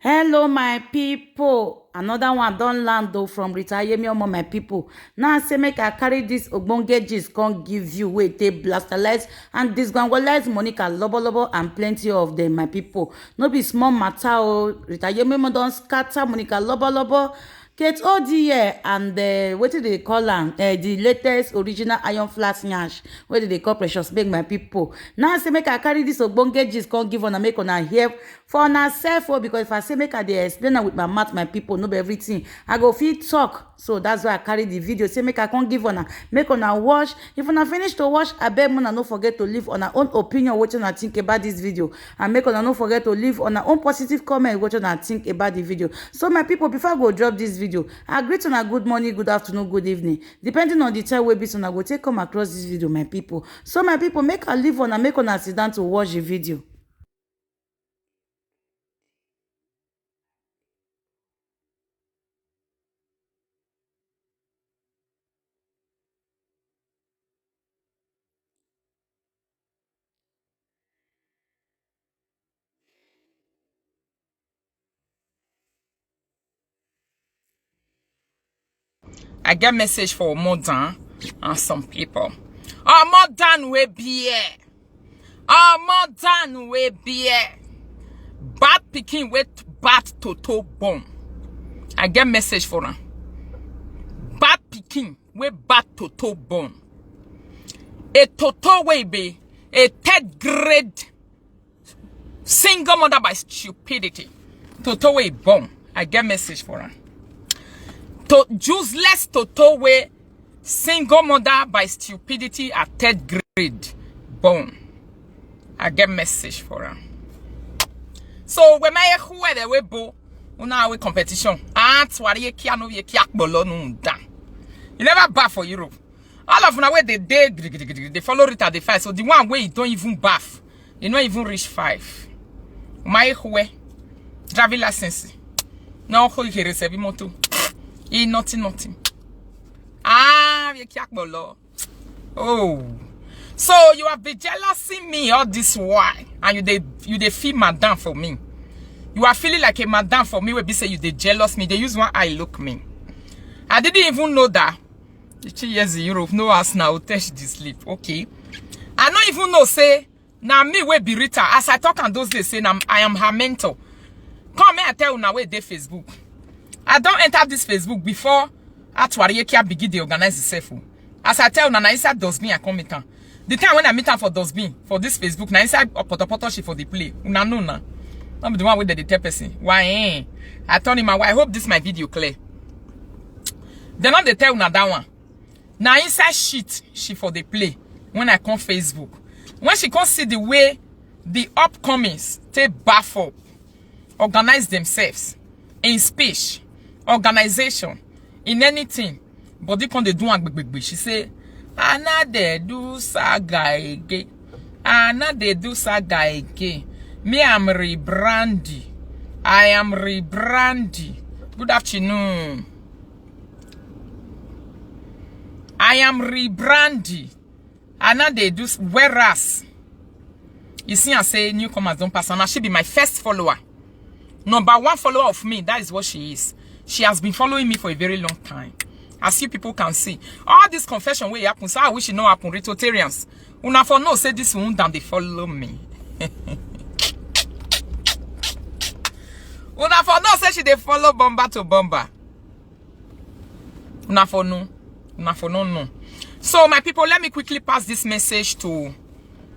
Hello my people, another one don land though from Rita Yemiomo my people. Now say make I carry this ogbonge gist come give you wey take blastalize and disgwangolize Monica Lobo and plenty of them my people. No be small matter o. Rita Yemiomo don scatter Monica Lobo, Kate Odie and wetin dey call am the latest original iron flat nyash wey dey call Precious Beg my people. Now say make I carry this ogbonge gist come give una make una hear for una sef o, because if I say make I dey explain am with my mouth my people, no be everything I go fit talk. So that's why I carry the video say make I come give una make una watch. If una finish to watch, abeg una no forget to leave una own opinion wetin una think about this video, and make una no forget to leave una own positive comment wetin una think about the video. So my people, before I go drop this video, I greet una good morning, good afternoon, good evening, depending on the time wey be una go take come across this video my people. So my people, make I leave una make una sit down to watch the video. I get message for Modern and some people. Oh, Modern we be here. Oh, Modern we be here. Bad picking with bad toto bomb. I get message for her. Bad picking with bad toto bomb. A toto way be a third grade single mother by stupidity. Toto way bomb. I get message for her. To useless toto way single mother by stupidity at third grade born. I get message for her. So when my who the way bo una we competition. What ye kia no ye kia bolo no da. You never bath for Europe. All of una way they follow it at the 5. So the one way you don't even bath, you don't even reach 5. My who driving license. No who here receive moto. Nothing. Oh. So you have been jealousing me all this while, and you they feel madam for me. You are feeling like a madam for me. When be say you they jealous me, they use one eye look me. I didn't even know that. 3 years in Europe, no ass now touch the sleep. Okay. I don't even know say now me we be Rita. As I talk on those days, say I am her mentor. Come here, I tell you now where they Facebook. I don't enter this Facebook before Atwariyekia begin to organize itself. As I tell Nana inside Dosbin I come meet her. The time when I meet her for Dosbin, for this Facebook, na inside Poto she for the play. Una know na. Not be the one with the tell person. Why I told him, I hope this my video clear. They not they tell una that one. Now inside shit she for the play when I come Facebook. When she can see the way the upcomings take baff up, organize themselves in speech, organization, in anything, but they can't do one. She say, "Ana de do saga again. Ana de do saga again. Me am rebrandy. I am rebrandy. Good afternoon. I am rebrandy. Ana de do whereas you see I say newcomers don't pass. She be my first follower. Number 1 follower of me, that is what she is. She has been following me for a very long time. As you people can see. All this confession will happen. So I wish it not happen. Rotarians. Una for no say this wound and they follow me. Una for no say she they follow bomber to bomber. Una for no. Una for no. So my people, let me quickly pass this message to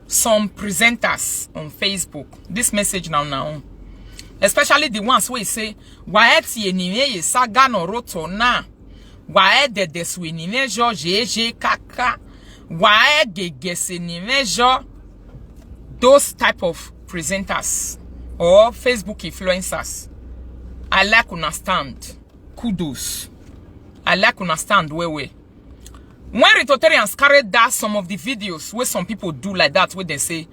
some presenters on Facebook. This message now. Especially the ones who say, why ti enime saga no roto na, why de deswinime jo jeje kaka, why de gesenime jo, those type of presenters or Facebook influencers. I like understand. Kudos. I like understand where. When Rotarians carried that some of the videos where some people do like that, where they say,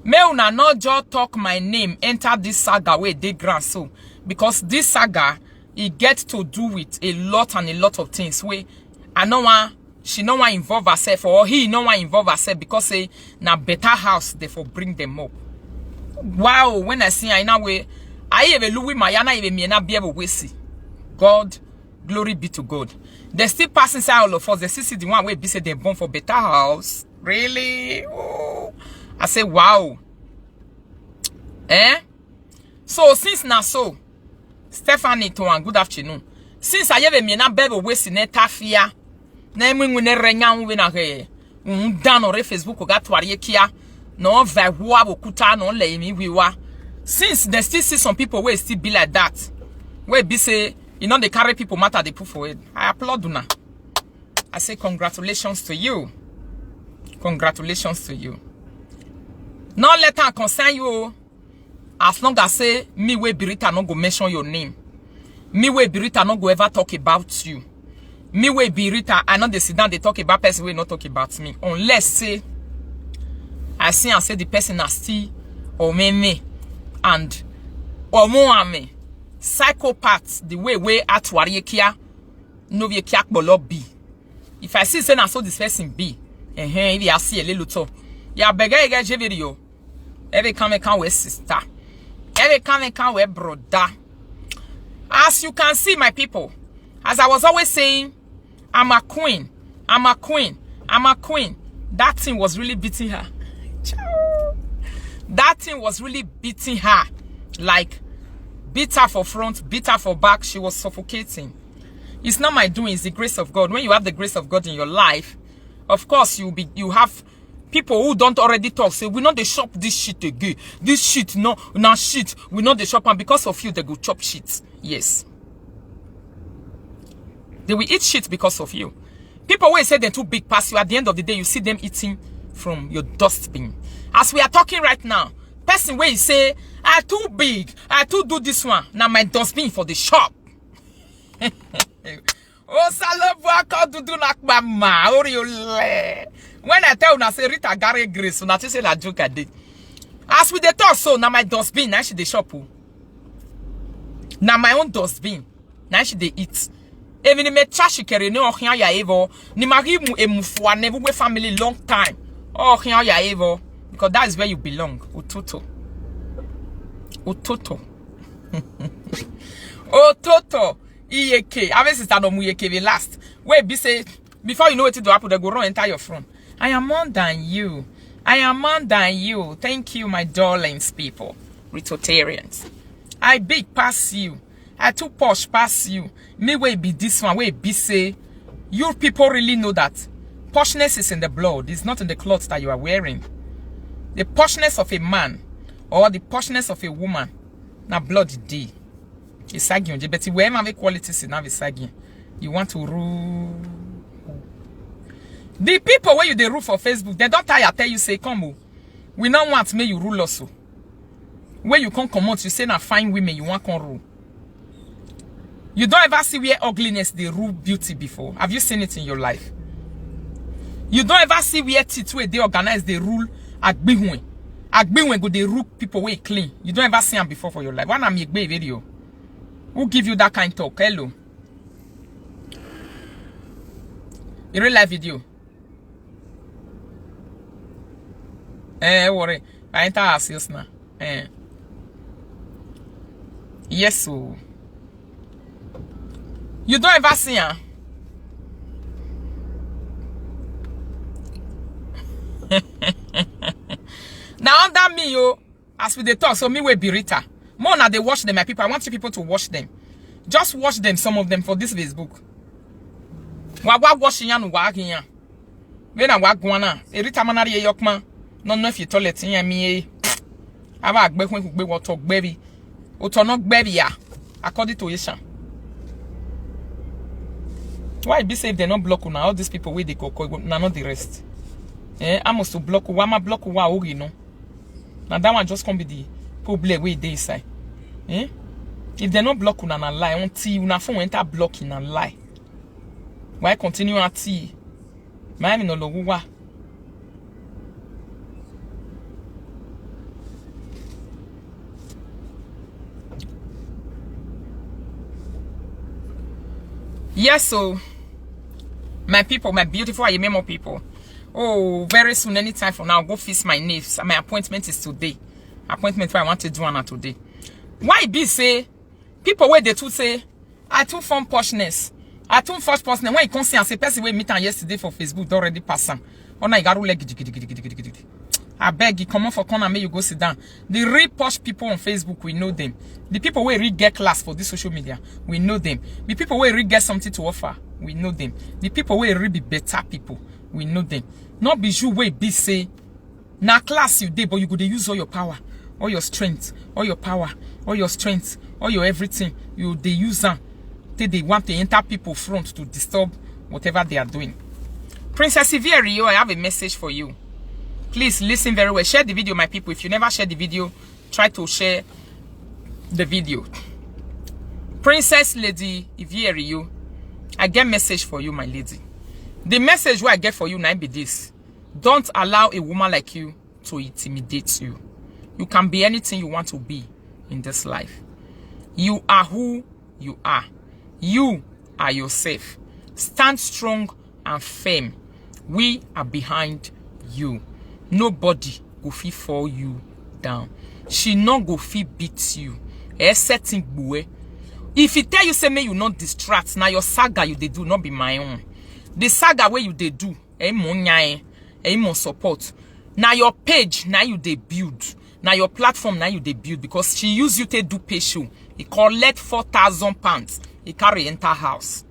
may una not just talk my name enter this saga where they grant so, because this saga it gets to do with a lot of things where I know one she no want involve herself or he no want involve herself because say na better house therefore bring them up. Wow, when I see I now way I even Louis Mayana even me na be able to see. God, glory be to God. They still passing inside all of us. They still see the one way be say they born for better house. Really? Oh. I say wow. So since now so, Stephanie Toan, good afternoon. Since I have me na be able to see ne tafia. Na mu ne renya we na he. Dan or Facebook ga tware kia. No vahua okuta no le mi wiwa. Since they still see some people where still be like that. Where be say, you know, they carry people matter, they put for it. I applaud you. I say congratulations to you. Congratulations to you. Not let her concern you. As long as say, me we Birita no go mention your name. Me we Birita no go ever talk about you. Me we Birita, I know they sit down, they talk about person, we not talk about me. Unless say, I see and say the person is still or me and or more me. Psychopaths, the way at Wariekia, no be kiak bolo be. If I see say na so this person be, if you see a little to, ya bega get video. Every come we sister, every come we brother. As you can see, my people, as I was always saying, I'm a queen, I'm a queen, I'm a queen. That thing was really beating her. That thing was really beating her, like. Beat her for front, beat her for back. She was suffocating. It's not my doing, it's the grace of God. When you have the grace of God in your life, of course you have people who don't already talk. Say, we know they shop this shit again. This shit, no shit. We know they shop, and because of you, they go chop shit. Yes. They will eat shit because of you. People will say they're too big past you. At the end of the day, you see them eating from your dustbin. As we are talking right now, person where you say, I too big, I too do this one. Now my dustbin for the shop. Oh, salabwa ka dudu nakbama. When I tell you, I say Rita Gary Grace, so not say la joke I did. As we the talk so, now my dustbin, now she the shop. Now my own dustbin, now she the eat. Even me trash carry no ohian ya evo. Ni mari mu emufwa never we family long time. Oh ohian ya evo. Because that is where you belong. Utoto. Utoto. Utoto. Iyeke. Ave sister no muyeke we last. Wait, be say, before you know what to do, happen, they go run enter your front. I am more than you. I am more than you. Thank you, my darlings, people. Rotarians. I big pass you. I too posh pass you. Me way be this one. Way be say, you people really know that poshness is in the blood. It's not in the clothes that you are wearing. The poshness of a man or the poshness of a woman, na blood day. It's sagging, but wherever have qualities in have sagging. You want to rule. The people where you they rule for Facebook, they don't tell you say, come, we don't want to make you rule also. Where you can't come out, you say na fine women you want to rule. You don't ever see where ugliness they rule beauty before. Have you seen it in your life? You don't ever see where teeth where they organize they rule Agbihwen. Agbihwen go they rule people way clean. You don't ever see them before for your life. One am Yegbe video. Who give you that kind of talk? Hello. A real life video. Worry. I enter our sales now. Yes, so. You don't ever see her. Now under me, yo, as we they talk, so me we be Rita. More now they watch them, my people. I want you people to watch them. Just watch them, some of them for this Facebook. Wa watching ya no wa here. We na wa gwana. Rita manari ye yokma. No if you toilet in me. Aba agbe when gbe what talk baby. Otono baby ya. According to Yesha. Why be safe they not block now? All these people where they go na not the rest. I must to block wa block wa you know. Now that one just come be the problem where they say. If they not block una na lie, until una phone enter blocking and lie. Why continue at tea? My no logo. Yes, so my people, my beautiful Ayememo people. Oh, very soon, anytime from now, I'll go fix my nails. My appointment is today. Appointment where I want to do one today. Why be say people where they too say I too form poshness. I too first poshness. When you come see and say person we meet on yesterday for Facebook already passing. Oh na you got leg. I beg you, come on for corner, may you go sit down. The real posh people on Facebook, we know them. The people where really get class for this social media, we know them. The people where really get something to offer, we know them. The people where really be better people, we know them. Not be you way be say, na class you did, but you go to use all your power, all your strength, all your power, all your strength, all your everything. You they use them till they want to enter people front to disturb whatever they are doing. Princess Ivierio, I have a message for you. Please listen very well. Share the video, my people. If you never share the video, try to share the video. Princess Lady Ivierio, I get message for you, my lady. The message what I get for you now be this. Don't allow a woman like you to intimidate you. You can be anything you want to be in this life. You are who you are. You are yourself. Stand strong and firm. We are behind you. Nobody go fit fall you down. She not go fit beat you. If he tell you say me you not distract, now your saga you they do not be my own. The saga where you they do, more support. Now your page now you they build. Now your platform now you they build because she use you to do pay show. He collect 4,000 pounds. He carry enter house.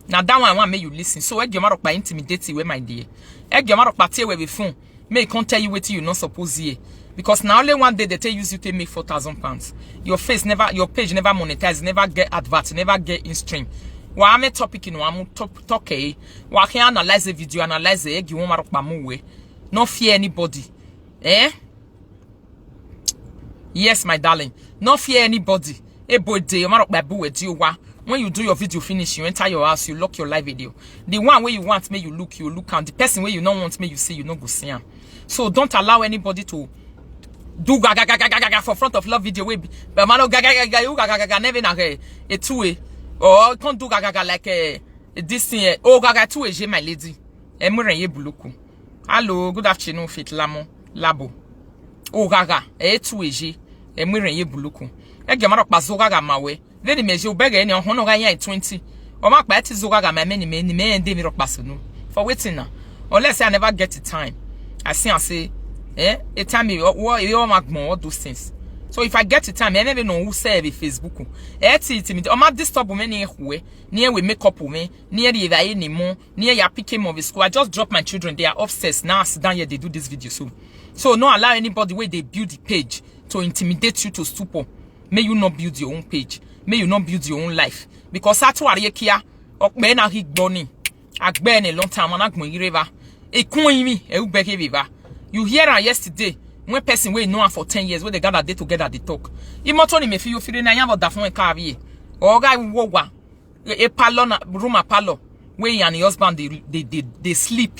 Now that one I want me you listen. So I get by intimidate you, my dear. I get party where we phone. May can't tell you what you not supposed to. Because now only one day they tell you to make 4,000 pounds. Your face never, your page never monetize, never get advert, never get in stream. Wa ame topic in one talk wa can analyze the video, analyze the egg you want to not fear anybody. Yes, my darling. Not fear anybody. When you do your video finish, you enter your house, you lock your live video. The one where you want me, you look, and the person where you don't want me, you see, you not go see him. So don't allow anybody to do gaga for front of love video. But man, gaga never na a two-way. Or can't do gaga like this thing. Oh, gaga two-way, my lady. Emure buluku. Hello, good afternoon, fit lamo labo. Oh, gaga, two-way, emure buluku. Egamaro bazoga mawe. Then the measure beg any on Honoga 20. Or my bet is Zoga, my many and David Basunu. For waiting now. Unless I never get the time. I say, a time you all mark more all those things. So if I get the time, I never know who say Facebook. It's or my disturb many way, near we make up with me, near the anymore, near your picking of the school. I just drop my children, they are upstairs. Now sit down here, they do this video soon. So don't allow anybody where they build the page to intimidate you to stupor. May you not build your own page. May you not build your own life. Because that's what I care. Okbe na hig boni. Akbe ne long time anak mo river. E kun mi e ubeke viva. You hear her yesterday. One person we know her for 10 years where they gather day together they talk. Imotoni me feel na yan about that phone car here. Or guy wo wa. E palo na room a palo. Where he and his husband they sleep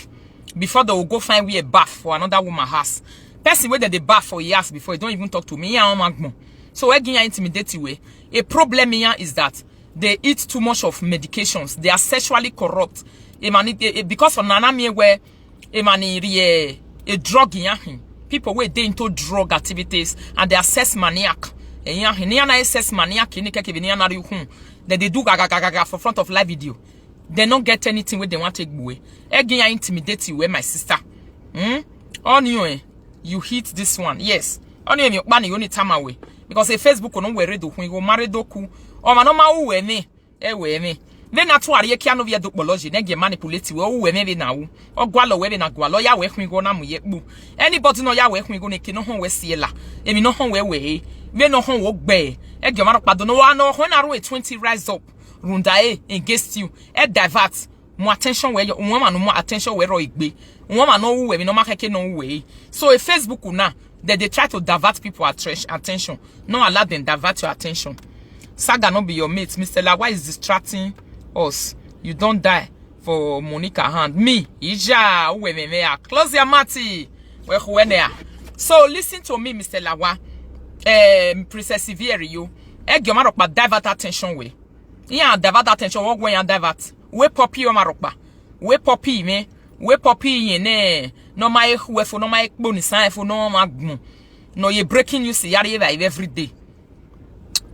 before they will go find we a bath for another woman house. Person where they bath for years before they don't even talk to me. Yeah, magmo. So again, intimidate way. A problem here is that they eat too much of medications. They are sexually corrupt. Because of Nanami where a drug here. People were into drug activities and they are sex maniac. And sex maniac then they do gaga for front of live video. They don't get anything where they want to take away. Again, intimidate you, my sister. On you hit this one. Yes. On you money only time away. Because a Facebook no we redo when you marry doku or manoma we me me then na to are kia no via dokology na ge manipulate we me na wo ogwalo we na gwalo ya we hwen go na mo ye bu anybody no ya we hwen go na ki no hon we siela emi no hon we no hon wo gbe e ge maro pado no wa no hon na ro 20 rise up runda against you e divert more attention where your woman no more attention where ro igbe woman no we no makeke no we so a Facebook na that they try to divert people's attention. Not allow them divert your attention. Saga not be your mate. Mr. Lawa is distracting us. You don't die for Monica hand. Me, Ija, close your mati. So listen to me, Mr. Lawa. Princess Ivierio. Your marokba divert attention way. Yeah, divert attention. What going and divert? We poppy your marokba. We poppy me. We poppy ne. No my who for no my bonus sign for no magmo. No ye breaking news every day.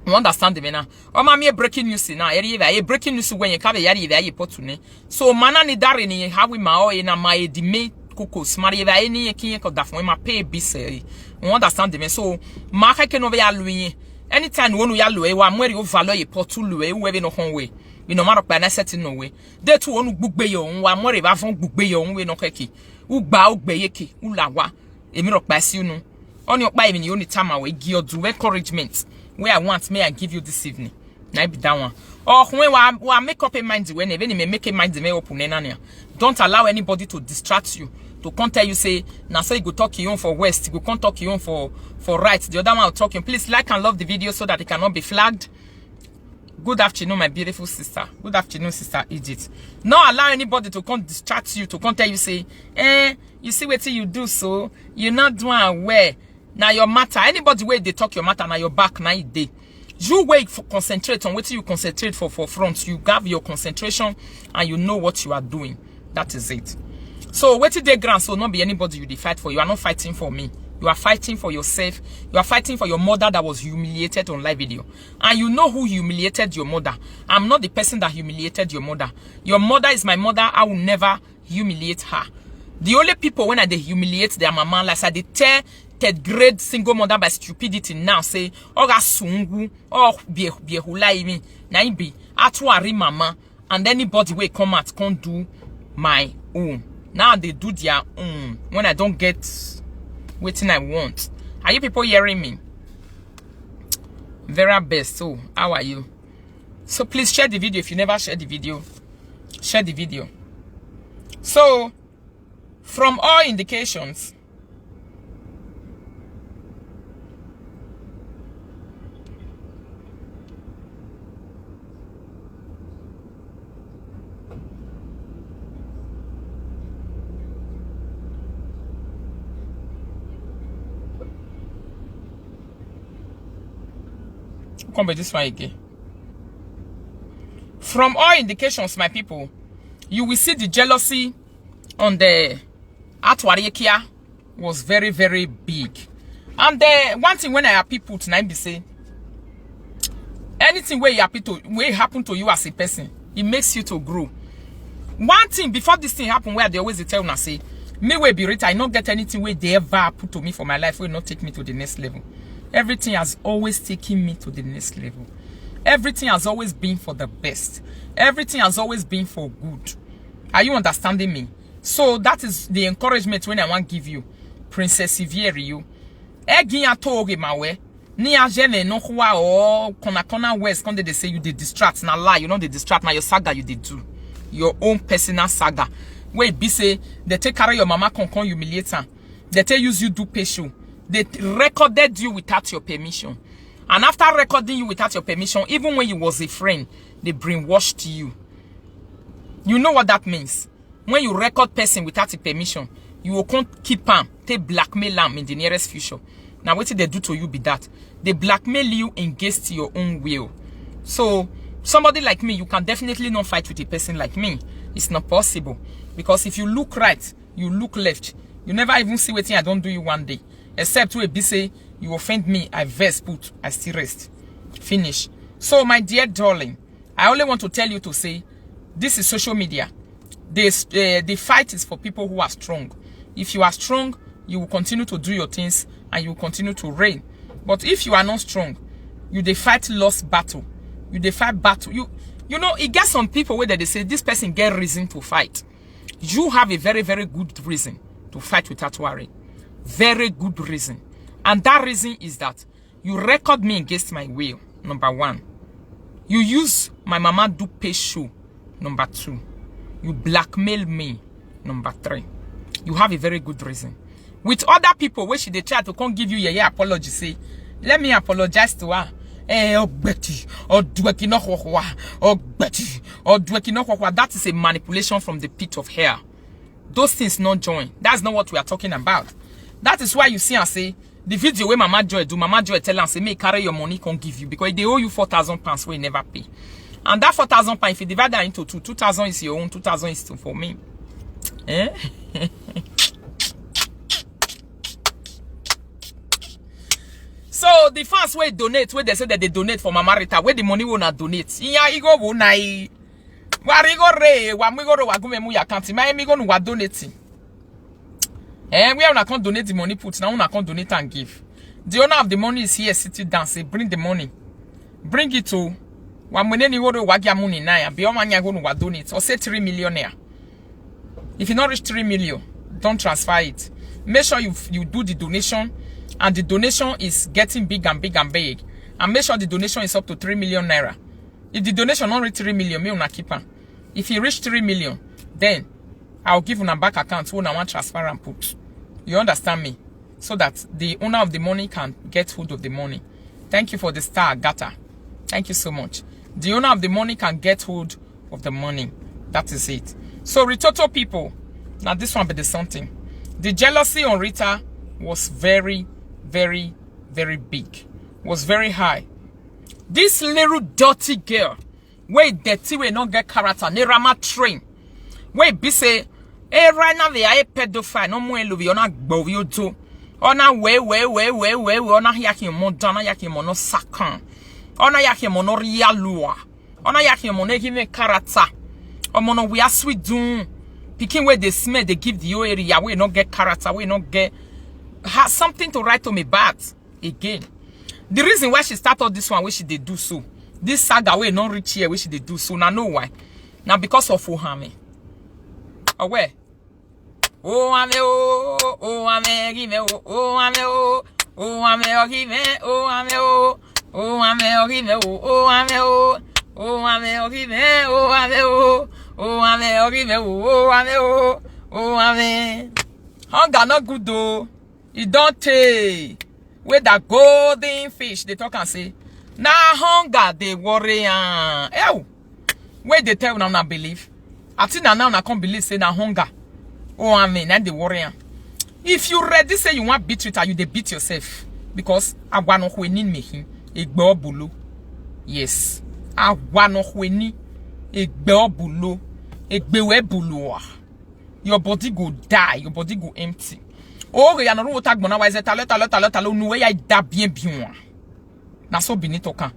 You understand me now? Oh, mommy, breaking news now. A breaking news when you carry yari there, you put to so, mana ni dari ni have we ma in a my di me cocos, Maria, any king of that for my pay be say. You understand me? So, Mark, I can over Louis. Anytime one we are Louis, one where you value a pot to Louis, whoever no home way. You know, matter of set in no way. They two on book bay on one more if I found book bay on way no keki. Who bow bayeki, who lawa, a mirror pass you know. On your by the only time I will give you do encouragement. Where I want, may I give you this evening? Now be that one. Or when I make up a mind when even may make a mind the may open. Don't allow anybody to distract you. To come tell you say, now say you go talk you on for west, you go come talk you on for right. The other one will talking. Please like and love the video so that it cannot be flagged. Good afternoon, my beautiful sister. Good afternoon, sister Edith. Not allow anybody to come distract you, to come tell you say, you see what you do so, you're not doing aware. Now your matter, anybody where they talk your matter, now your back, now day. You wait for concentrate on what you concentrate for front. You have your concentration and you know what you are doing. That is it. So what they grant so not be anybody you fight for. You are not fighting for me. You are fighting for yourself. You are fighting for your mother that was humiliated on live video. And you know who humiliated your mother. I'm not the person that humiliated your mother. Your mother is my mother. I will never humiliate her. The only people when they humiliate their mama, like I did tell third grade single mother by stupidity now say, oh sungu, oh be me, na be atwari mama, and anybody will come out can't do my own. Now they do their own when I don't get waiting I want. Are you people hearing me? Very best. So how are you? So please share the video. If you never share the video, share the video. So from all indications, come by this one again. From all indications, my people, you will see the jealousy on the Atwariekia was very, very big. And one thing when I have people tonight be say, anything where happen to you as a person, it makes you to grow. One thing before this thing happen, where they always tell me say, me will be rich, I not get anything where they ever put to me for my life will not take me to the next level. Everything has always taken me to the next level. Everything has always been for the best. Everything has always been for good. Are you understanding me? So that is the encouragement when I want to give you. Princess Sivieri you. Egin atoge mawe. Ni ajene no kwa or kona west when they say you did distract. Na lie, you know they distract. Now your saga you did do. Your own personal saga. Where be say they take carry your mama con humiliate her. They tell use you do pay show. They recorded you without your permission. And after recording you without your permission, even when you was a friend, they brainwashed you. You know what that means? When you record person without a permission, you will can't keep them, they blackmail them in the nearest future. Now what did they do to you be that? They blackmail you against your own will. So, somebody like me, you can definitely not fight with a person like me. It's not possible. Because if you look right, you look left, you never even see what I don't do you one day. Except to be say, you offend me, I verse put, I still rest. Finish. So, my dear darling, I only want to tell you to say, this is social media. The fight is for people who are strong. If you are strong, you will continue to do your things and you will continue to reign. But if you are not strong, you dey fight lost battle. You dey fight battle. You know, it gets some people where they say, this person get reason to fight. You have a very, very good reason to fight without worry. Very good reason. And that reason is that you record me against my will, number one. You use my mama do pay show, number two. You blackmail me, number three. You have a very good reason. With other people, where they try to come give you a apology, say, let me apologize to her. That is a manipulation from the pit of hell. Those things not join. That's not what we are talking about. That is why you see and say, the video where Mama Joy do, Mama Joy tell and say, may carry your money, can't give you. Because they owe you 4,000 pounds where you never pay. And that 4,000 pounds, if you divide that into 2, 2,000 is your own, 2,000 is for me. Eh? So the fans where donate, where they say that they donate for Mama Rita, where the money will not donate. Iya igo wo na I. Warigo re, wa mi go ro wa gume mu ya account. My mi go no wa donate. We are not going to donate the money put now. We are not going to donate and give. The owner of the money is here sitting down. Say, bring the money. Bring it to. If or say 3 million naira. If you not reach 3 million, don't transfer it. Make sure you do the donation, and the donation is getting big and big and big. And make sure the donation is up to 3 million naira. If the donation not reach 3 million, me una keep am. If you reach 3 million, then I'll give una bank account who I want transfer and put. You understand me? So that the owner of the money can get hold of the money. Thank you for the star, Gata. Thank you so much. The owner of the money can get hold of the money. That is it. So, Ritoto people, now this one be the something. The jealousy on Rita was very, very, very big. Was very high. This little dirty girl, where dirty, we not get character, Nerama train. Where be say, right now they are pedophile, no more love, you're not go, you do. Ona we ona yaki mo dana yaki mo no sakan. Ona yaki mo no rialua. Ona yaki mo no give character. Omo no we are sweet doom. Picking where they smell, they give the area, we not get character, we not get has something to write to me bad again. The reason why she started this one, which she did do so. This saga we not reach here, which she did do so. Now know why. Now because of Ohame. Where? Oh ame give me oh ame give me oh ame give me oh ame give me oh ame hunger not good though. It don't take where that golden fish they talk and say now hunger they worry where they tell now not believe. I think now I can't believe say now hunger. Oh, I mean, and the warrior. If you ready say you want beat it, you they beat yourself. Because I want no need me a bulu. Yes. I want no ni a bulu. A bewe bulu. Your body go die, your body go empty. Oh, you know what tag wise talo no way I da bien. Na so benito kan.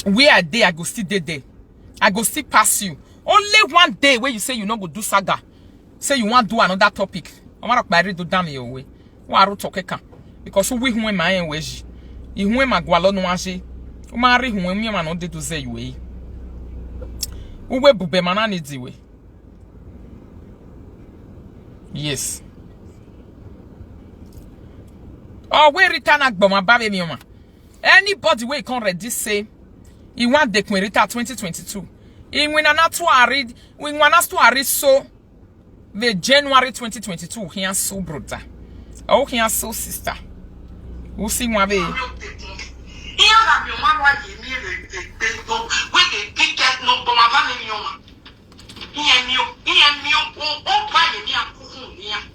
Where are they? I go still there. I go still pass you. Only one day where you say you not go do saga. Say you want to do another topic. I'm not going to do damn your way. Why are talking? Because we who am I weji. You who am I gualo no aje. You marry who am I not do say you way. Uwe bube manani diwe. Yes. Oh, we return agbo my baby mioma. Anybody we can ready say he want the Querita 2022. In when not to read, when one has to read so. The January 2022, he is so brother. Oh, he is so sister. Who see my baby?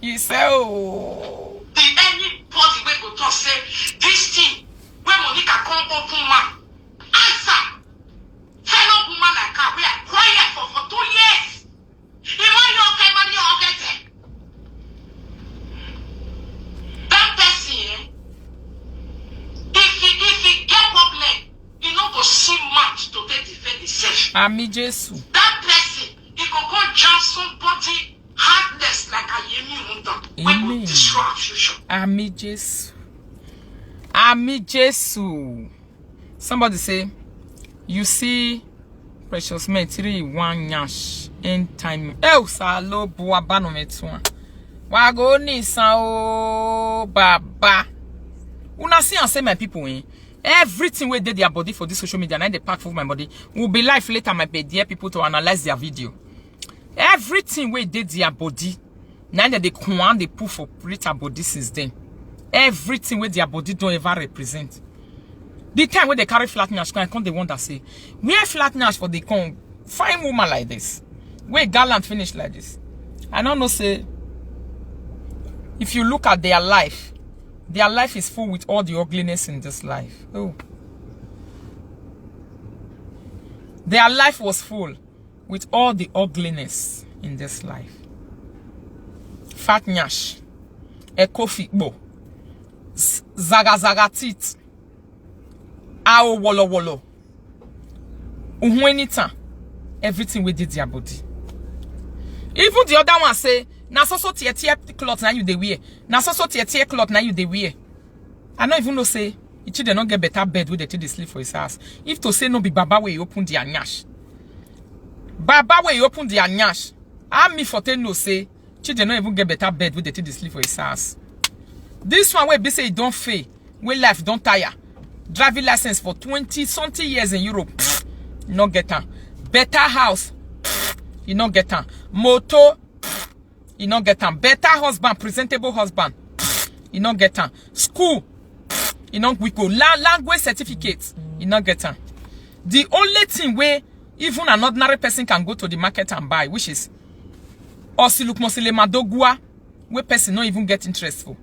You say, oh. The anybody we go to say this thing when Monica come open man. Answer. Fellow woman like her, we are quiet for 2 years. That person, if he get problem, he not go see much to defend himself. Ami Jesus. That person, he go jump somebody heartless like a Yemi Munda. We will destroy our future. Ami Jesus. Ami Jesus. Somebody say, you see, precious men 3-1 yash in time. Salo bua bano metwa. Wago ni sa o baba. Una see and say my people everything we did their body for this social media and they pack for my body will be live later my dear people to analyze their video. Everything we did their body now that they can they put for Rita body since then. Everything with their body don't ever represent. The time when they carry flat nash, I come the one that say, where flat nash for the con fine woman like this, where gallant finish like this. I don't know say if you look at their life is full with all the ugliness in this life. Oh, their life was full with all the ugliness in this life. Fat nash, a coffee bo. zaga teeth. Ao wolo. Anytime, everything we did their body. Even the other one say, na so tear cloth na you dey wear. Na so tear cloth na you dey wear. I don't even know say, it should not get better bed with the sleep for his house. If to say no be Baba where you open the anyash. Baba where you open the anyash. I me for ten no say, children not even get better bed with the sleep for his house. This one where be say it don't fail, where life don't tire. Driving license for 20-something years in Europe. You not get her. Better house. You not get her. Motor. You not get her. Better husband. Presentable husband. You not get her. School. You not we go. Language certificate. You not get her. The only thing where even an ordinary person can go to the market and buy, which is Osiluk Mosile Madogua, where person not even get interest for.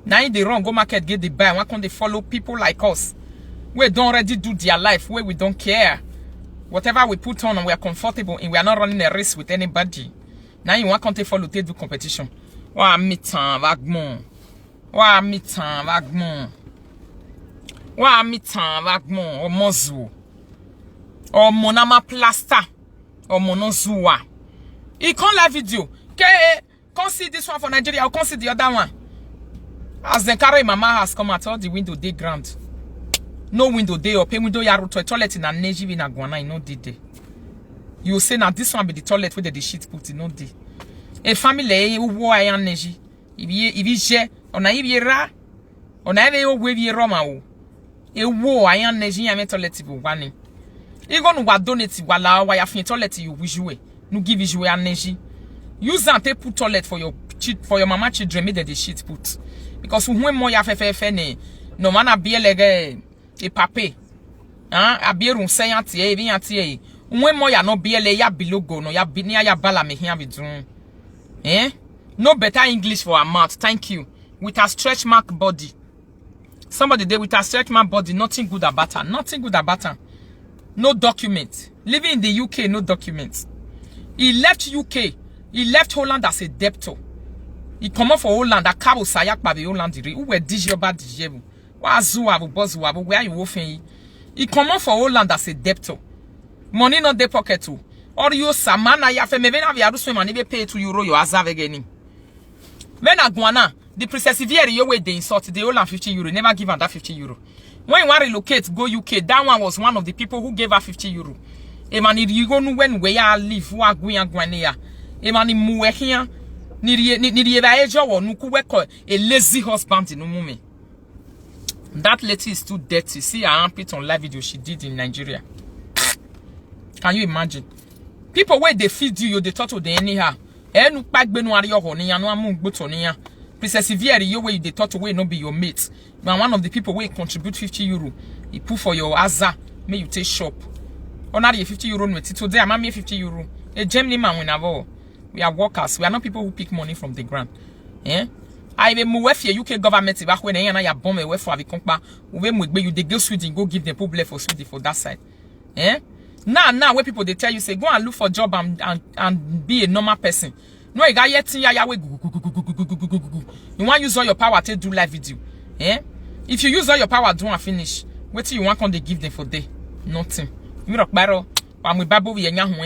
Now in the wrong go market get the buy. Why can't they follow people like us? We don't already do their life where we don't care. Whatever we put on and we are comfortable and we are not running a race with anybody. Now you want to follow to do competition. Wa mitan vagmon. Wa mitan vagmon. Wa mitan vagmon. O mozu. O monama plaster. O monozuwa. He can't live video. Can't see this one for Nigeria. Or can't see the other one. As the carry mama has come at all the window day ground. No window day or pay window yaru to a toilet in a neji in a guana, no did. You say now this one be the toilet where the shit put in no day. A family who wore a neji. If you share on a ra on a way ye roma. A war iron neji and toilet one. You gonna what donate while why you toilet you wish you no give you a neji. Use that they put toilet for your mama children made the shit put. Because when more ya fe no man a be a pape. A beer room say anti even anti. When more ya no be ya below go no ya be near ya bala me here with room. No better English for a mouth. Thank you. With a stretch mark body. Somebody there with a stretch mark body, nothing good about her. Nothing good about her. No document. Living in the UK, no documents. He left UK. He left Holland as a debtor. He come up for Holland. A cabo sayak by the Holland. Who were digital digital. Where you offend? He come up for Holland as a debtor. Money not the pocket too. Or you samana ya fe me ven avia ruswe man be pay €2 your azave again. When a guana, the persevere your way they insult the Holland €50. Never give her that €50. When you want to relocate, go UK. That one was one of the people who gave her €50. A man you go no when where I live, who are going guanea. A man in muwe here. Niri ejo or nuku weko a lazy husband in umume. That lady is too dirty. See her armpit on live video she did in Nigeria. Can you imagine? People where they feed you, they talk to the anyhow. Enu pack benu ari yo honi anu amu gbotoniya. Persevere you where they talk to where no be your mate. But one of the people where contribute €50, he put for your azza, may you take shop. Onari €50 me today am me €50. A Germany man we never. We are workers. We are not people who pick money from the ground. I be move for UK government back when na ya bomb away for avikompa. We mugbe you dey go Sweden go give them problem for Sweden for that side. Now where people they tell you say go and look for job and be a normal person. No you got yet ya we you want use all your power to do live video. If you use all your power do and finish, what do you want on they give them for day? Nothing. You rock barrel, but we babu we nya ho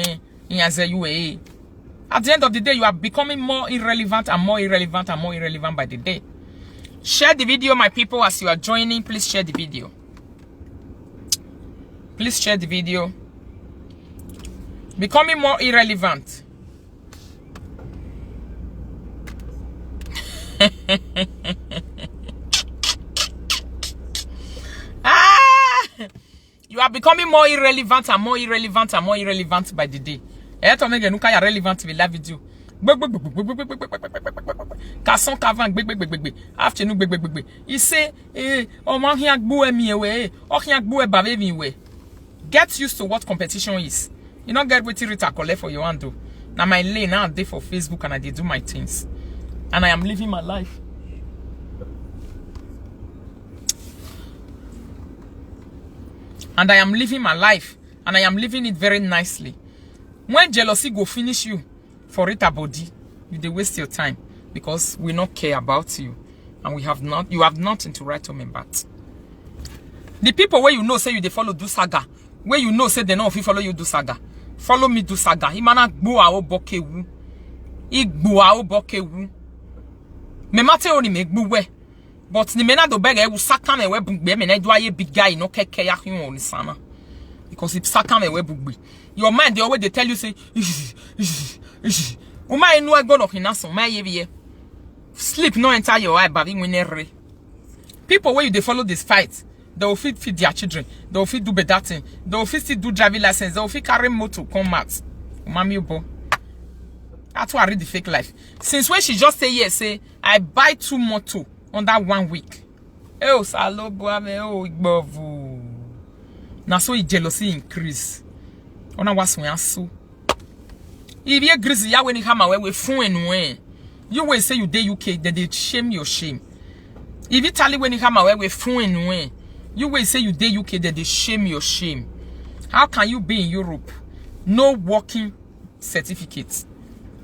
you at the end of the day, you are becoming more irrelevant and more irrelevant and more irrelevant by the day. Share the video, my people, as you are joining. Please share the video. Please share the video. Becoming more irrelevant. You are becoming more irrelevant and more irrelevant and more irrelevant by the day. To make you relevant with live video. Kasson kavan afternoon he say oh man here gbo emi ewe oh here gbo e ba baby we. Get used to what competition is. You not get wetin Rita collect for your hand do. Now my lane now dey for Facebook and I dey do my things. And I am living my life. And I am living my life. And I am living it very nicely. When jealousy go finish you for Rita body, you dey waste your time because we not care about you. and you have nothing to write home about. The people where you know say you they follow do saga, where you know say they know if you follow you do saga, follow me do saga. Imana gbo a obokewu, igbo a obokewu. Me mate oni me gbo we, but ni mena do bega e saka me we bugbe me na do aye big guy no keke ya hun oni sana, because if saka me we bugbe, your mind the always they tell you say, Uma enu egbo no hinaso ma ye biye. Sleep no enter your eye, baby. When people where you they follow this fight, they will feed their children, they will feed do better thing, they will still do driving license, they will carry motor come out. Mommy bo. That's why I read the fake life. Since when she just say yes, say I buy 2 motor on that 1 week. Oh, salo boame oh igbovu. Now so jealousy increase. Ona was when so. If you greasy ya when you come away with phone and you will say you dey UK, that they shame your shame. If Italy when you come away with phone and you will say you dey UK, that they shame your shame. How can you be in Europe? No working certificates.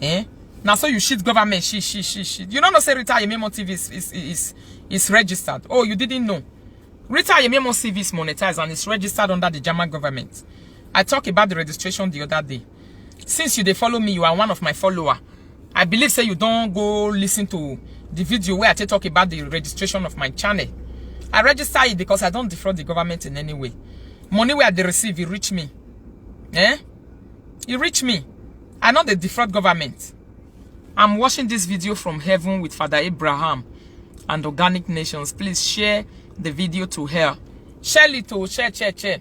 Eh? Now so you shit government, shit. You don't know say Rita Yememo TV is registered. Oh, you didn't know. Rita Yememo TV is monetized and it's registered under the German government. I talked about the registration the other day. Since you they follow me, you are one of my followers. I believe say you don't go listen to the video where I talk about the registration of my channel. I register it because I don't defraud the government in any way. Money where they receive, it reach me. Eh? It reach me. I know the defraud government. I'm watching this video from heaven with Father Abraham and Organic Nations. Please share the video to her. Share it to share.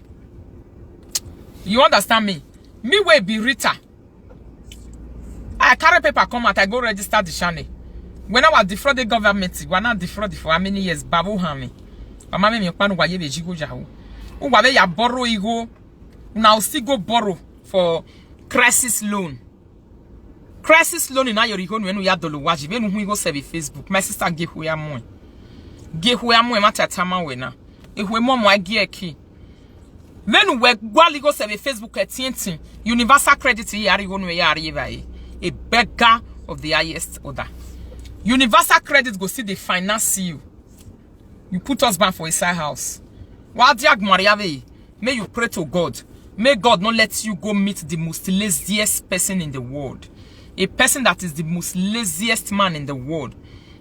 You understand me? Me will be Rita. I carry paper come out, I go register the channel. When I was defrauded government, we are not defrauded for how many years? Babu Hami. Mama me pan wa ye jigo jahu. Uwabe ya borrow ego. Now still go borrow for crisis loan. Crisis loan in your home when we are dolo waji. When we go save Facebook. My sister gave who ya mo. Gave who ya mo mata tama wena. If we mo mo gie ki. When we go save Facebook at TNT. Universal credit yari go no yari vai. A beggar of the highest order. Universal credit go see they finance you. You put us back for a side house. May you pray to God. May God not let you go meet the most laziest person in the world. A person that is the most laziest man in the world.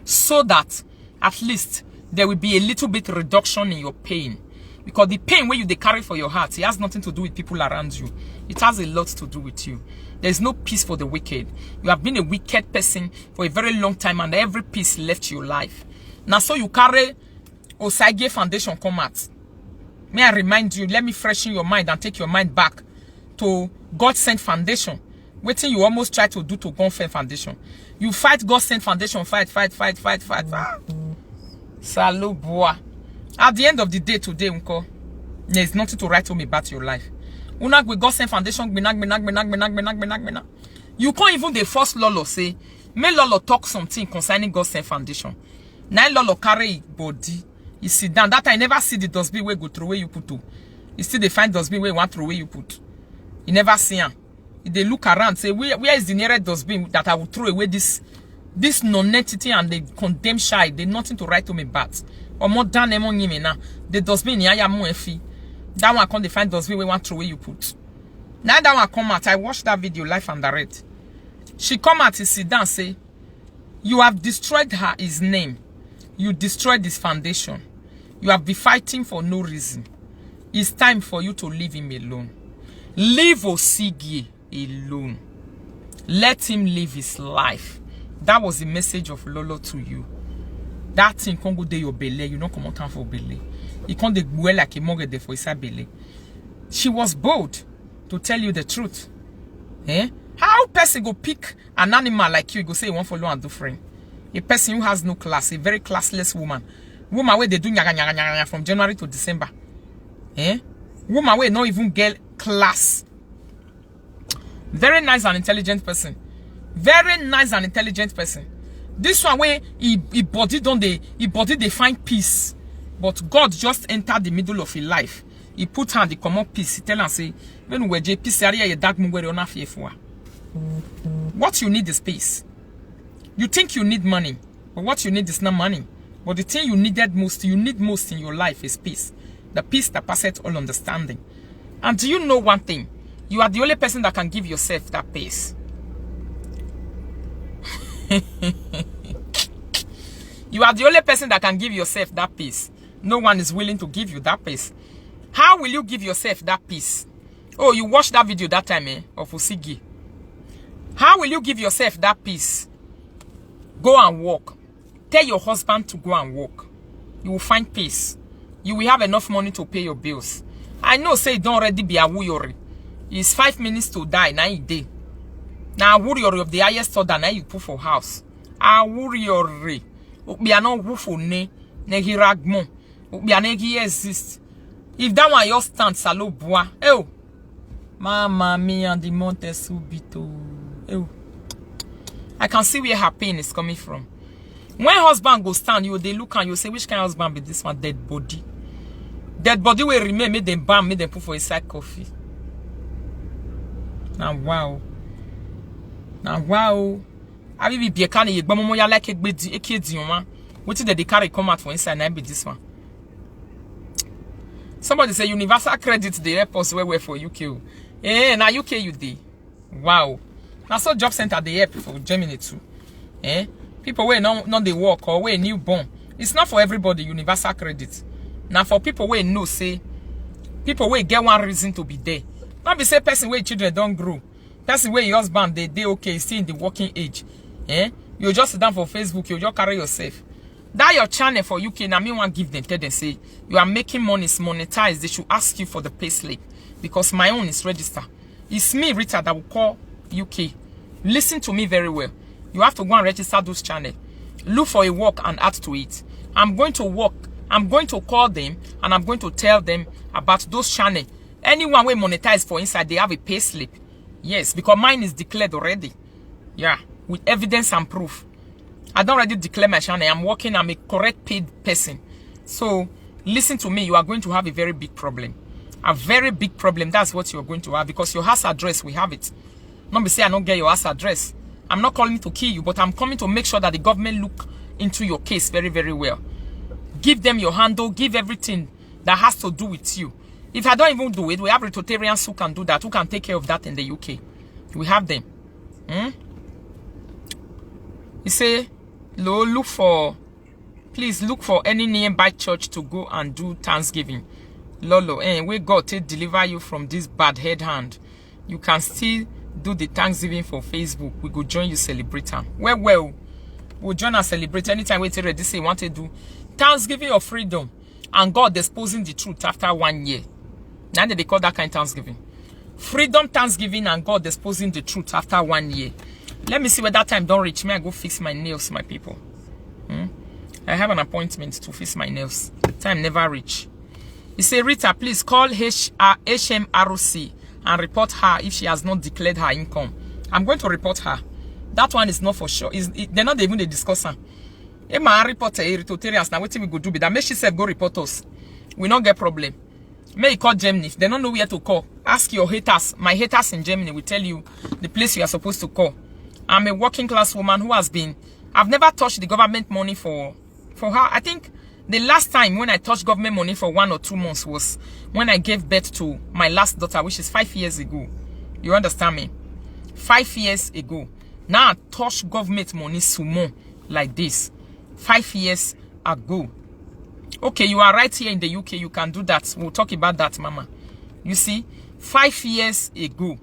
So that at least there will be a little bit reduction in your pain. Because the pain where you they carry for your heart, it has nothing to do with people around you. It has a lot to do with you. There is no peace for the wicked. You have been a wicked person for a very long time and every peace left your life. Now so you carry Osage Foundation come out. May I remind you, let me freshen your mind and take your mind back to God Sent Foundation. Waiting you almost try to do to God Sent Foundation. You fight God Sent Foundation, fight. Salut boy. At the end of the day today, unko, there is nothing to write home about your life. Unag with God Sent Foundation, benag. You can't even the first Lolo say, may Lolo talk something concerning God Sent Foundation. Now Lolo carry body. You sit down. That I never see the dustbin where go through where you put to. You still they find dustbin where you want through where you put. You never see him. They look around, say, where is the nearest dustbin that I will throw away this non-entity and they condemn shy. They nothing to write to me about. Or more than among him now. The dustbin ya mo efi. That one can't find dustbin where you want through where you put. Now that one come out, I watched that video live and direct. She come out and sit down say, you have destroyed his name. You destroyed his foundation. You have been fighting for no reason. It's time for you to leave him alone. Leave Osigi alone. Let him live his life. That was the message of Lolo to you. That thing can't go there your belly. You don't come on time for belly. You can't go like a mugger there for his belly. She was bold to tell you the truth. Eh? How person go pick an animal like you go say you want follow and do friend? A person who has no class, a very classless woman. Woman where they do nyaga from January to December. Eh? Woman where not even get class. Very nice and intelligent person. Very nice and intelligent person. This one where he body they find peace. But God just entered the middle of his life. He put her in the common peace. He tell her say, when we peace area you dark moon where you're not fearful. What you need is peace. You think you need money, but what you need is not money. But the thing you need most in your life is peace. The peace that passeth all understanding. And do you know one thing? You are the only person that can give yourself that peace. You are the only person that can give yourself that peace. No one is willing to give you that peace. How will you give yourself that peace? Oh, you watched that video that time, of Osigi. How will you give yourself that peace? Go and walk. Tell your husband to go and walk. You will find peace. You will have enough money to pay your bills. I know, say, don't already be a wuyori. It's 5 minutes to die, now you day. Now, wuyori of the highest order, now you put for house. A wuyori. We are not wufo ne hiragmo. We are not exist. If that one your stand, salo bois. Oh, Mama mia di monte subito. Oh, I can see where her pain is coming from. When husband go stand, you they look and you say, which kind of husband be this one? Dead body. Dead body will remain, make them bam, make them put for inside coffee. Now wow. Now wow. I will be a can of Bamoya like a kid, you man. What did they carry come out for inside? And be this one. Somebody say universal credit the airports where we're for UK. Eh, now UK you did. Wow. Now so job center the airport for Germany too. Eh? People where not they work or where newborn. It's not for everybody universal credit. Now for people where no say, people where get one reason to be there. Not be say person where children don't grow. Person where your husband they okay, still in the working age. Eh? You just sit down for Facebook, you just carry yourself. That your channel for UK, now me want give them, tell them say, you are making money, it's monetized, they should ask you for the pay slip. Because my own is registered. It's me, Rita, that will call UK. Listen to me very well. You have to go and register those channels. Look for a work and add to it. I'm going to work. I'm going to call them and I'm going to tell them about those channels. Anyone will monetize for inside, they have a pay slip. Yes, because mine is declared already. Yeah, with evidence and proof. I don't already declare my channel. I'm working. I'm a correct paid person. So, listen to me. You are going to have a very big problem. A very big problem. That's what you're going to have. Because your house address, we have it. Not be say I don't get your house address. I'm not calling to kill you, but I'm coming to make sure that the government look into your case very, very well. Give them your handle. Give everything that has to do with you. If I don't even do it, we have Rototarians who can do that. Who can take care of that in the UK. We have them. You say, please look for any nearby church to go and do Thanksgiving. Lolo, where God to deliver you from this bad head hand. You can still do the Thanksgiving for Facebook. We go join you celebrate. Well, we'll join and celebrate anytime we ready say want to do Thanksgiving of freedom and God exposing the truth after 1 year. Now they call that kind of Thanksgiving. Freedom Thanksgiving and God exposing the truth after 1 year. Let me see where that time don't reach me. I go fix my nails, my people. I have an appointment to fix my nails. Time never reach. You say, Rita, please call HMRC and report her if she has not declared her income. I'm going to report her. That one is not for sure. They're not even the discussion. If my report now what we go do? That make she said go report us. We not get problem. May you call Germany. If they don't know where to call, ask your haters. My haters in Germany will tell you the place you are supposed to call. I'm a working class woman who has been. I've never touched the government money for her. I think the last time when I touched government money for 1 or 2 months was when I gave birth to my last daughter, which is 5 years ago. You understand me? 5 years ago. Now I touch government money sumo like this. 5 years ago. Okay, you are right here in the UK. You can do that. We'll talk about that, Mama. You see, 5 years ago.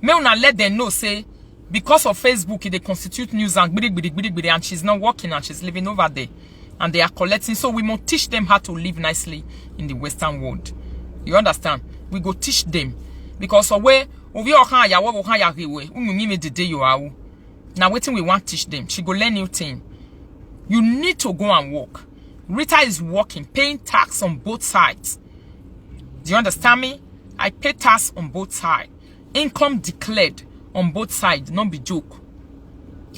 May una let them know, say, because of Facebook, they constitute news and she's not working and she's living over there. And they are collecting. So we must teach them how to live nicely in the Western world. You understand? We go teach them. Because away, now waiting we want to teach them. She go learn new thing. You need to go and work. Rita is working, paying tax on both sides. Do you understand me? I pay tax on both sides. Income declared on both sides. Not be joke.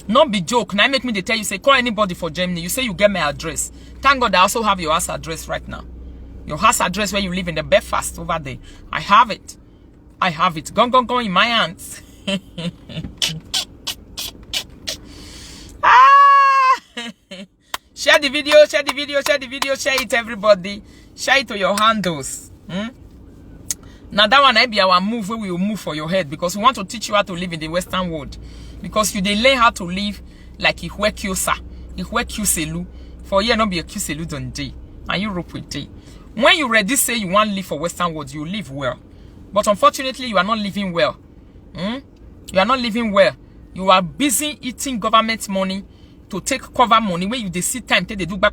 Not be joke. Now make me they tell you, say, call anybody for Germany. You say you get my address. Thank God I also have your house address right now. Your house address where you live in the Belfast over there. I have it. I have it. Go in my hands. Share the video, share the video, share the video, share it, everybody. Share it to your handles. Now that one might be our move where we will move for your head, because we want to teach you how to live in the Western world. Because you they learn how to live like Ihwe Kyosa, Ihwe Kyuselu. For you not be a Kyuselu don't day. And you rope with day. When you ready say you want to live for Western world, you live well. But unfortunately, you are not living well. You are not living well. You are busy eating government money to take cover money where you they see time they do back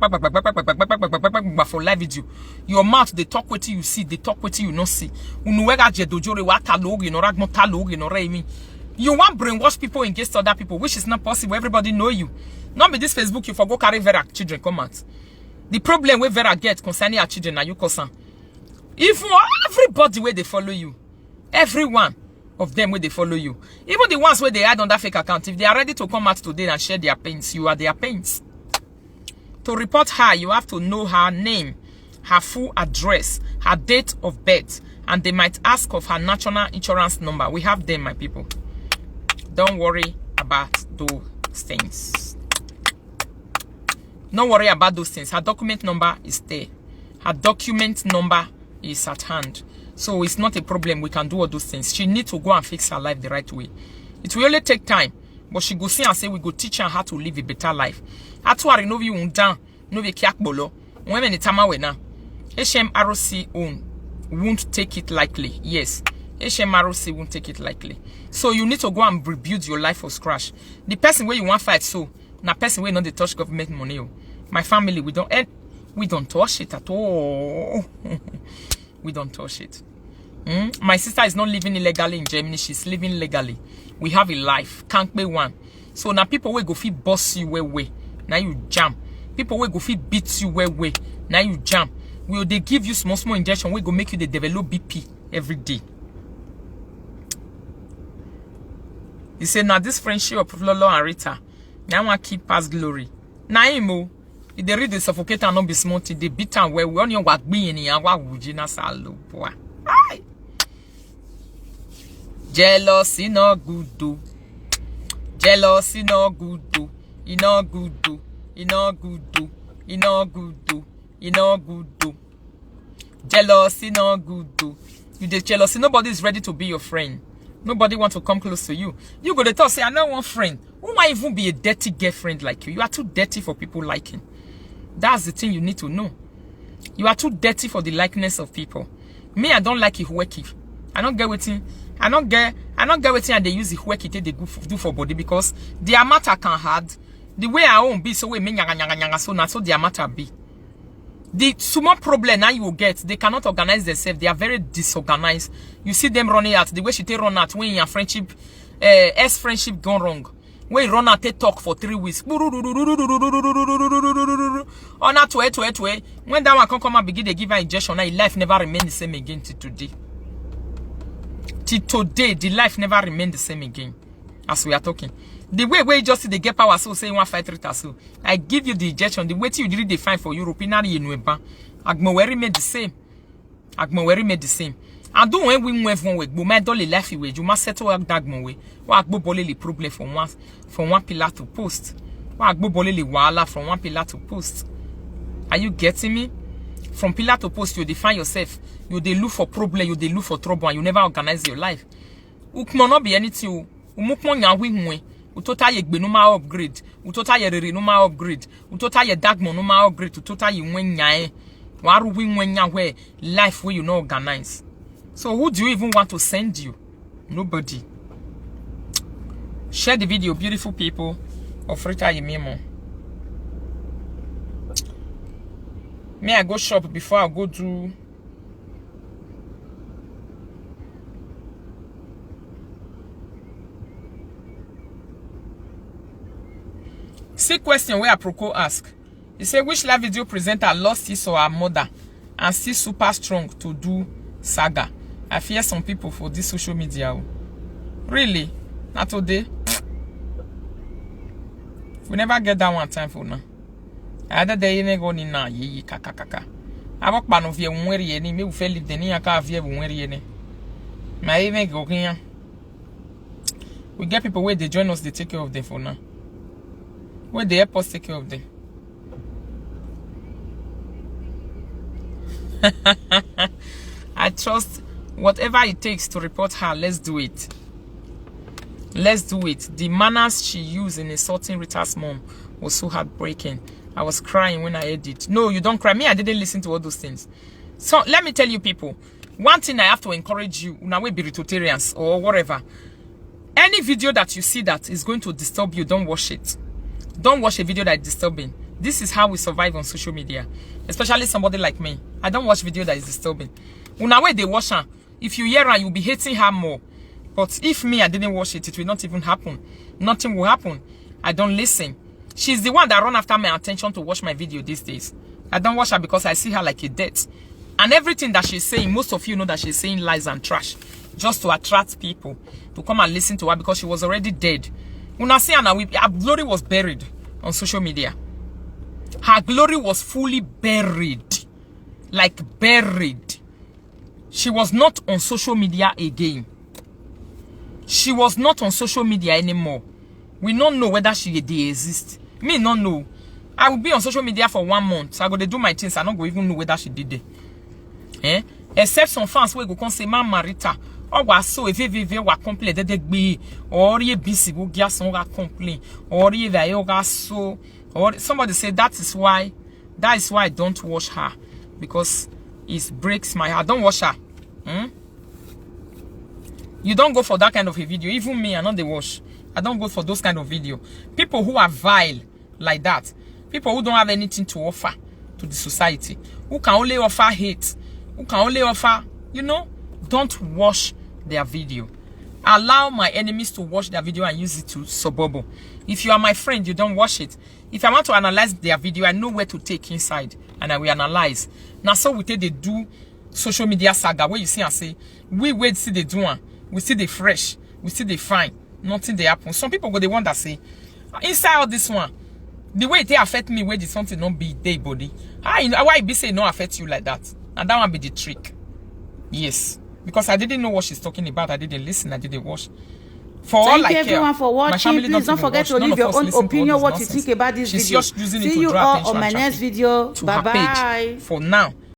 for live video. Your mouth they talk what you see, they talk what you not see. You want brainwash people against other people, which is not possible. Everybody know you. Not be this Facebook you forgo carry Vera children come out. The problem with Vera get concerning her children now you concern. If everybody where they follow you, everyone of them where they follow you, even the ones where they add on that fake account, if they are ready to come out today and share their pains, you are their pains. To report her, you have to know her name, her full address, her date of birth, and they might ask of her national insurance number. We have them, my people. Don't worry about those things. Don't worry about those things. Her document number is there. Her document number is at hand. So it's not a problem. We can do all those things. She needs to go and fix her life the right way. It will only take time. But she go see and say we go teach her how to live a better life. Atuari no vi undan, no vi kiak bolo. When the tama we na. HMRC won't take it lightly. Yes. HMRC won't take it lightly. So you need to go and rebuild your life from scratch. The person where you want fight so, na person where not they touch government money. My family, we don't touch it at all. We don't touch it. My sister is not living illegally in Germany. She's living legally. We have a life. Can't be one. So now people will go fit boss you way. Now you jam. People will go fit beat you way. Now you jam. Will they give you small injection? We go make you the develop BP every day. You say now this friendship of Lolo and Rita. Now I keep past glory. Now imo. If they read the suffocator and not be smart, they beat and where we on your work being in our Wujina Salo. Jealousy no good do. Jealousy no good do. It no good do. It no good do. It no good do. It no good do. Jealousy no good do. You the jealousy, nobody is ready to be your friend. Nobody wants to come close to you. You go to talk, say, I know one friend. Who might even be a dirty girlfriend like you? You are too dirty for people liking. That's the thing you need to know. You are too dirty for the likeness of people. Me, I don't like Ihweki. I don't get waiting. I don't get waiting and they use Ihweki they do for body because their matter can hard. The way I won't be so we me nyanga so not so their matter be. The small problem now you will get, they cannot organize themselves. They are very disorganized. You see them running out. The way she take run out when your friendship, friendship gone wrong. When you run out, they talk for 3 weeks. On that way. When that one can come and begin to give her injection, now life never remain the same again till today. Till today, the life never remain the same again. As we are talking. The way we just they get power so say 153 so. I give you the injection. The way you really define for European Agmaweri made the same. Agmaweri made the same. And do when we move one way, but my dolly life away. You must settle up Dagmo way. What bolly problem from one pillar to post. What bolly wala from one pillar to post. Are you getting me? From pillar to post, you define yourself. You they look for problem, you they look for trouble, and you never organize your life. Ukmo not be anything. Umukmo nyawingwe. Utota ye gbe no ma upgrade. Utota ye rere no ma upgrade. Utota ye Dagmo no ma upgrade. Utota ye wenyae. Waru win where life where you no organize. So who do you even want to send you? Nobody. Share the video, beautiful people of Rita Yemimo. May I go shop before I go do? See question where Aproko ask. He say which live video presenter lost his or her mother and still super strong to do saga. I fear some people for this social media. Really? Not today. We never get that one time for now. Either they ain't go in now. Ye kaka. I walk by no via unwary any. Me will live the near car via unwary any. My even go here. We get people where they join us, they take care of them for now. Where they help us take care of them. I trust whatever it takes to report her. Let's do it. Let's do it. The manners she used in insulting Rita's mom was so heartbreaking. I was crying when I heard it. No, you don't cry. Me, I didn't listen to all those things. So let me tell you people, one thing I have to encourage you, now we be Ritotarians or whatever. Any video that you see that is going to disturb you, don't watch it. Don't watch a video that is disturbing. This is how we survive on social media. Especially somebody like me. I don't watch video that is disturbing. Now when they watch her, if you hear her, you'll be hating her more. But if me, I didn't watch it, it will not even happen. Nothing will happen. I don't listen. She's the one that run after my attention to watch my video these days. I don't watch her because I see her like a death. And everything that she's saying, most of you know that she's saying lies and trash. Just to attract people to come and listen to her because she was already dead. Una see her glory was buried on social media. Her glory was fully buried. Like buried. She was not on social media again. She was not on social media anymore. We don't know whether she exists. Me not know. I will be on social media for 1 month. So I go to do my things. I don't go even know whether she did it. Eh? Except some fans where go come say, Mama Rita, or was so if you were complain that they be or ye busy go get some complain or ye the yoga so or somebody said that is why I don't watch her because it breaks my heart. Don't watch her. You don't go for that kind of a video. Even me, I not the watch. I don't go for those kind of video. People who are vile like that, people who don't have anything to offer to the society, who can only offer hate, who can only offer, you know, don't watch their video. Allow my enemies to watch their video and use it to suburban. If you are my friend, you don't watch it. If I want to analyze their video, I know where to take inside and I will analyze. Now, so we take they do social media saga where you see and say, we wait see they do one, we see they fresh, we see they fine, nothing they happen. Some people go the one that say, inside all this one, the way they affect me, where did something not be their body? Why be say no affect you like that? And that one be the trick. Yes. Because I didn't know what she's talking about. I didn't listen. I didn't watch. Thank you everyone for watching. Please don't forget to leave your own opinion, what you think about this video. See you all on my next video. Bye bye. For now.